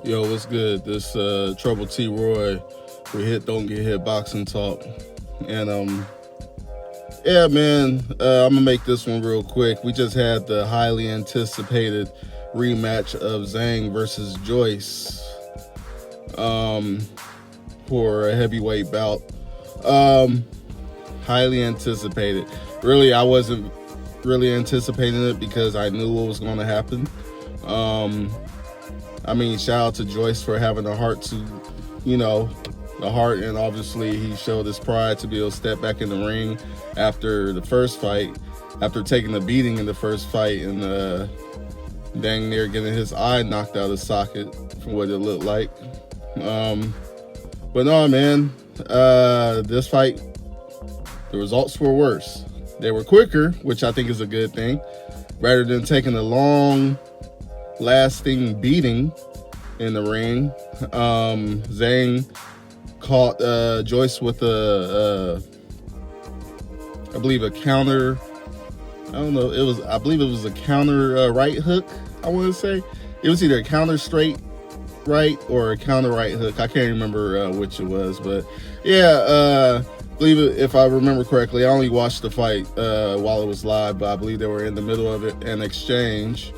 Yo, what's good? This Trouble T Roy, we hit don't get hit boxing talk, and yeah, man, I'm gonna make this one real quick. We just had the highly anticipated rematch of Zhang versus Joyce, for a heavyweight bout. Highly anticipated. Really, I wasn't really anticipating it because I knew what was going to happen. I mean, shout out to Joyce for having the heart to, the heart, and obviously he showed his pride to be able to step back in the ring after the first fight, after taking the beating in the first fight and dang near getting his eye knocked out of socket from what it looked like. But no, man, this fight, the results were worse. They were quicker, which I think is a good thing, rather than taking a long lasting beating in the ring. Zhang caught Joyce with I believe a counter. I believe it was a counter right hook. I want to say it was either a counter straight right or a counter right hook. I can't remember which it was, but yeah, I believe it, if I remember correctly. I only watched the fight while it was live, but I believe they were in the middle of it, an exchange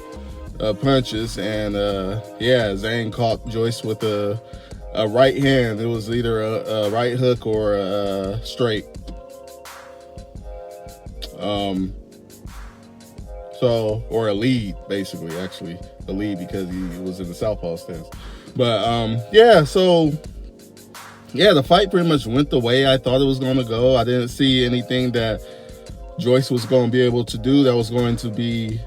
punches, and yeah, Zhang caught Joyce with a right hand. It was either a right hook or a straight. Or a lead, basically, actually a lead, because he was in the southpaw stance. But yeah, so yeah, the fight pretty much went the way I thought it was going to go. I didn't see anything that Joyce was going to be able to do that was going to be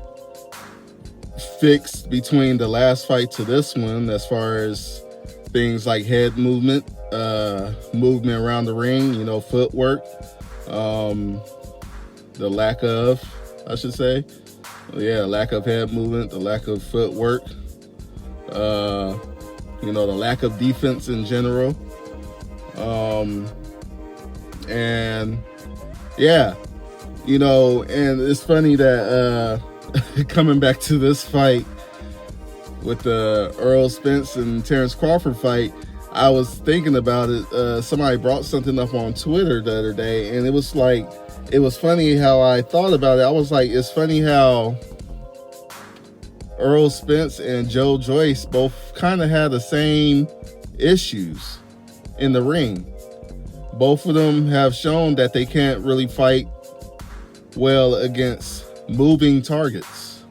fixed between the last fight to this one, as far as things like head movement, movement around the ring, footwork, the lack of, I should say, lack of head movement, the lack of footwork, the lack of defense in general, and yeah, and it's funny that coming back to this fight with the Errol Spence and Terrence Crawford fight, I was thinking about it. Somebody brought something up on Twitter the other day, and it was funny how I thought about it. I was like, it's funny how Errol Spence and Joe Joyce both kind of had the same issues in the ring. Both of them have shown that they can't really fight well against moving targets.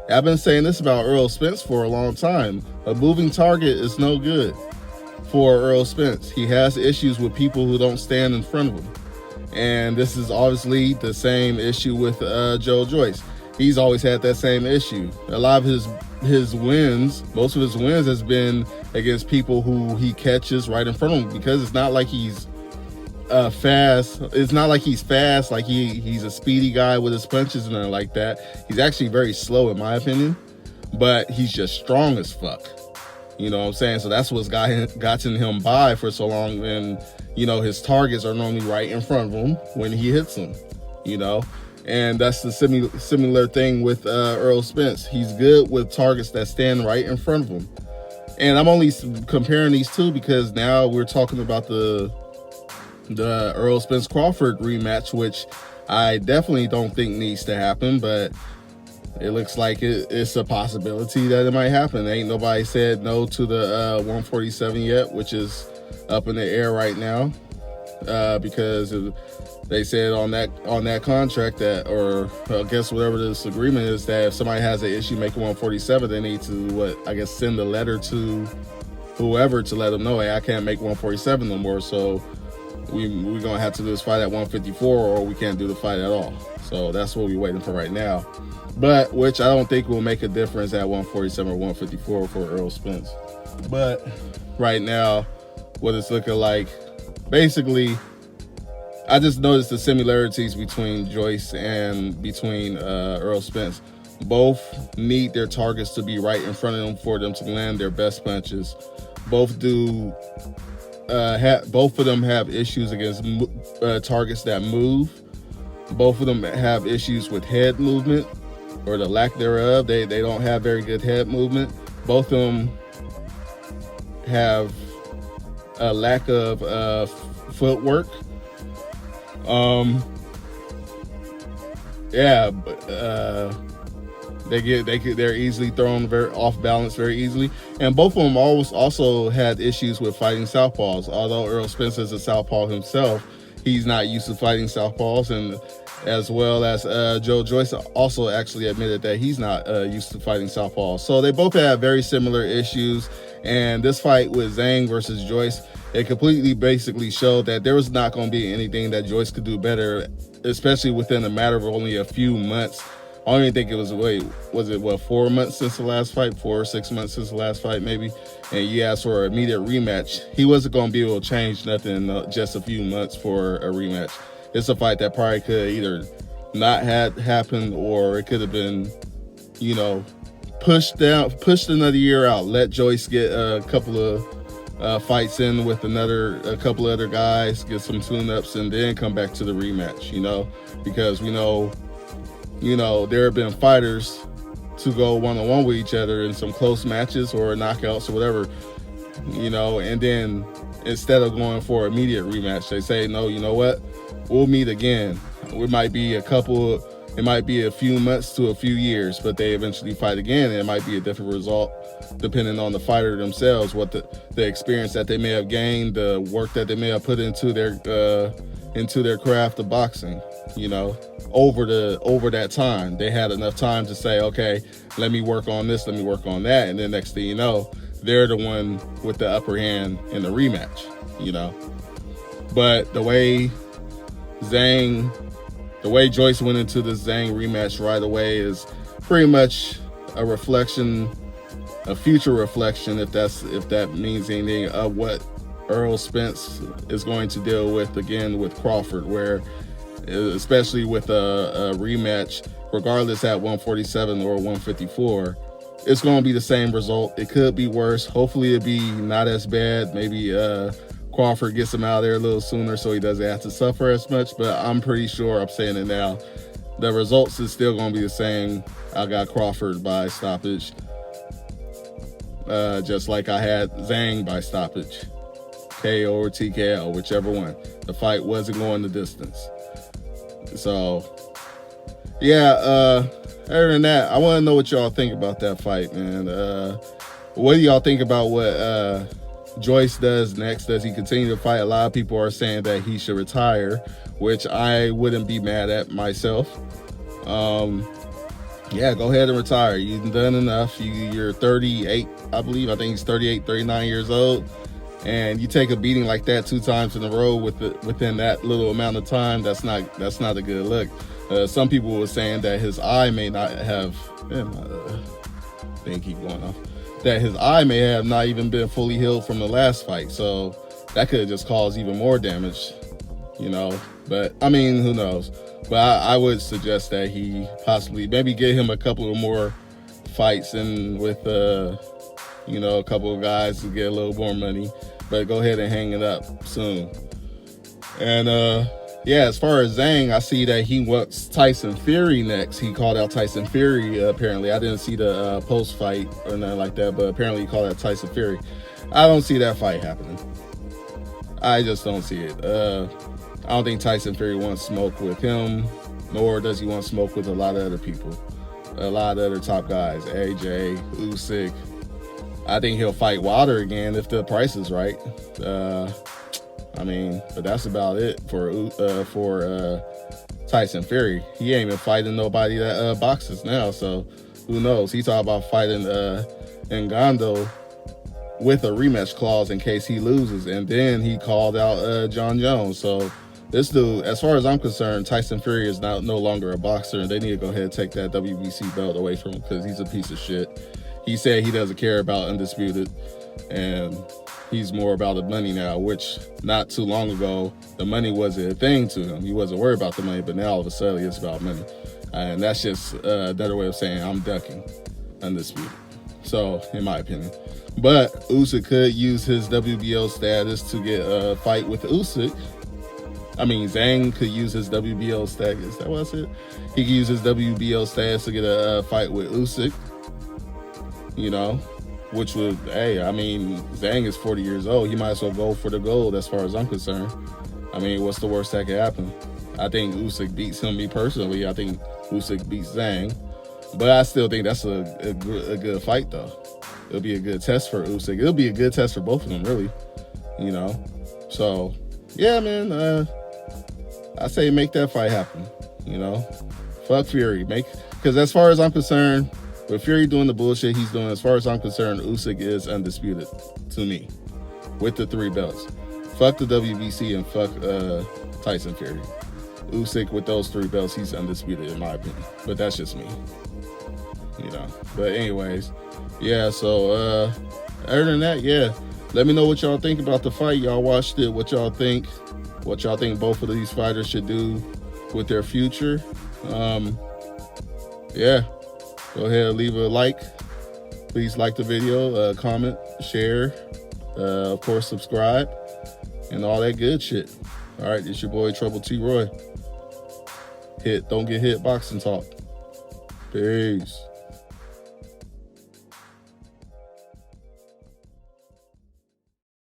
I've been saying this about Errol Spence for a long time. A moving target is no good for Errol Spence. He has issues with people who don't stand in front of him. And this is obviously the same issue with Joe Joyce. He's always had that same issue. A lot of his wins, most of his wins has been against people who he catches right in front of him, because it's not like he's fast. It's not like he's fast, like he's a speedy guy with his punches and nothing like that. He's actually very slow, in my opinion, but he's just strong as fuck. You know what I'm saying? So that's what's gotten him by for so long. And his targets are normally right in front of him when he hits them. And that's the similar thing with Errol Spence. He's good with targets that stand right in front of him. And I'm only comparing these two because now we're talking about the Errol Spence Crawford rematch, which I definitely don't think needs to happen, but it looks like it's a possibility that it might happen. Ain't nobody said no to the 147 yet, which is up in the air right now, because they said on that contract that, or I guess whatever this agreement is, that if somebody has an issue making 147, they need to send a letter to whoever to let them know, hey, I can't make 147 no more, so we're gonna have to do this fight at 154, or we can't do the fight at all. So that's what we're waiting for right now, but which I don't think will make a difference at 147 or 154 for Errol Spence. But right now, what it's looking like, basically, I just noticed the similarities between Joyce and between Errol Spence. Both need their targets to be right in front of them for them to land their best punches. Both of them have issues against targets that move. Both of them have issues with head movement, or the lack thereof. They don't have very good head movement. Both of them have a lack of footwork. Yeah, but they're easily thrown very off balance very easily, and both of them also had issues with fighting southpaws. Although Errol Spence is a southpaw himself, he's not used to fighting southpaws, and as well as Joe Joyce also actually admitted that he's not used to fighting southpaws. So they both have very similar issues, and this fight with Zhang versus Joyce, it completely basically showed that there was not going to be anything that Joyce could do better, especially within a matter of only a few months. I don't even think it was, 4 months since the last fight? 4 or 6 months since the last fight, maybe? And you asked for an immediate rematch. He wasn't going to be able to change nothing in just a few months for a rematch. It's a fight that probably could either not had happened, or it could have been, pushed another year out. Let Joyce get a couple of fights in with a couple other guys, get some tune-ups, and then come back to the rematch, because we know, there have been fighters to go one-on-one with each other in some close matches or knockouts or whatever, and then instead of going for an immediate rematch, they say, no, you know what? We'll meet again. It might be a few months to a few years, but they eventually fight again, and it might be a different result depending on the fighter themselves, what the experience that they may have gained, the work that they may have put into their craft of boxing, over that time. They had enough time to say, okay, let me work on this, let me work on that, and then next thing you know, they're the one with the upper hand in the rematch, But the way Joyce went into the Zhang rematch right away is pretty much a future reflection, if that means anything, of what Errol Spence is going to deal with again with Crawford, where especially with a rematch, regardless at 147 or 154, it's going to be the same result. It could be worse. Hopefully it'll be not as bad. Maybe Crawford gets him out of there a little sooner so he doesn't have to suffer as much, but I'm pretty sure, I'm saying it now, the results is still going to be the same. I got Crawford by stoppage, just like I had Zhang by stoppage, KO or TKO, whichever one. The fight wasn't going the distance. So, yeah, other than that, I want to know what y'all think about that fight, man. What do y'all think about what Joyce does next? Does he continue to fight? A lot of people are saying that he should retire, which I wouldn't be mad at myself. Yeah, go ahead and retire. You've done enough. You're 38, I believe. I think he's 38, 39 years old. And you take a beating like that 2 times in a row within that little amount of time, that's not a good look. Some people were saying that his eye may not have, keep going off, that his eye may have not even been fully healed from the last fight. So that could have just caused even more damage, But I mean, who knows? But I would suggest that he possibly maybe get him a couple of more fights in with, a couple of guys to get a little more money. But go ahead and hang it up soon. And as far as Zhang, I see that he wants Tyson Fury next. He called out Tyson Fury, apparently. I didn't see the post-fight or nothing like that, but apparently he called out Tyson Fury. I don't see that fight happening. I just don't see it. I don't think Tyson Fury wants smoke with him, nor does he want smoke with a lot of other people. A lot of other top guys, AJ, Usyk. I think he'll fight Wilder again if the price is right. But that's about it for Tyson Fury. He ain't even fighting nobody that boxes now, so who knows? He talked about fighting Ngannou with a rematch clause in case he loses, and then he called out John Jones. So this dude, as far as I'm concerned, Tyson Fury is no longer a boxer, and they need to go ahead and take that WBC belt away from him because he's a piece of shit. He said he doesn't care about Undisputed, and he's more about the money now, which not too long ago, the money wasn't a thing to him. He wasn't worried about the money, but now all of a sudden it's about money. And that's just another way of saying I'm ducking Undisputed. So, in my opinion. But Usyk could use his WBO status to get a fight with Usyk. Zhang could use his WBO status. Is that what I said? He could use his WBO status to get a fight with Usyk. which would, hey, I mean, Zhang is 40 years old. He might as well go for the gold as far as I'm concerned. I mean, what's the worst that could happen? I think Usyk beats him, me personally. I think Usyk beats Zhang. But I still think that's a good fight, though. It'll be a good test for Usyk. It'll be a good test for both of them, really. You know? So, yeah, man. I say make that fight happen. You know? Fuck Fury. Because as far as I'm concerned, with Fury doing the bullshit he's doing, as far as I'm concerned, Usyk is undisputed to me with the 3 belts. Fuck the WBC and fuck Tyson Fury. Usyk with those 3 belts, he's undisputed in my opinion. But that's just me. You know. But anyways, yeah, so other than that, yeah. Let me know what y'all think about the fight. Y'all watched it. What y'all think? What y'all think both of these fighters should do with their future? Yeah. Go ahead and leave a like. Please like the video, comment, share, of course, subscribe, and all that good shit. All right, it's your boy Trouble T. Roy. Don't get hit, boxing talk. Peace.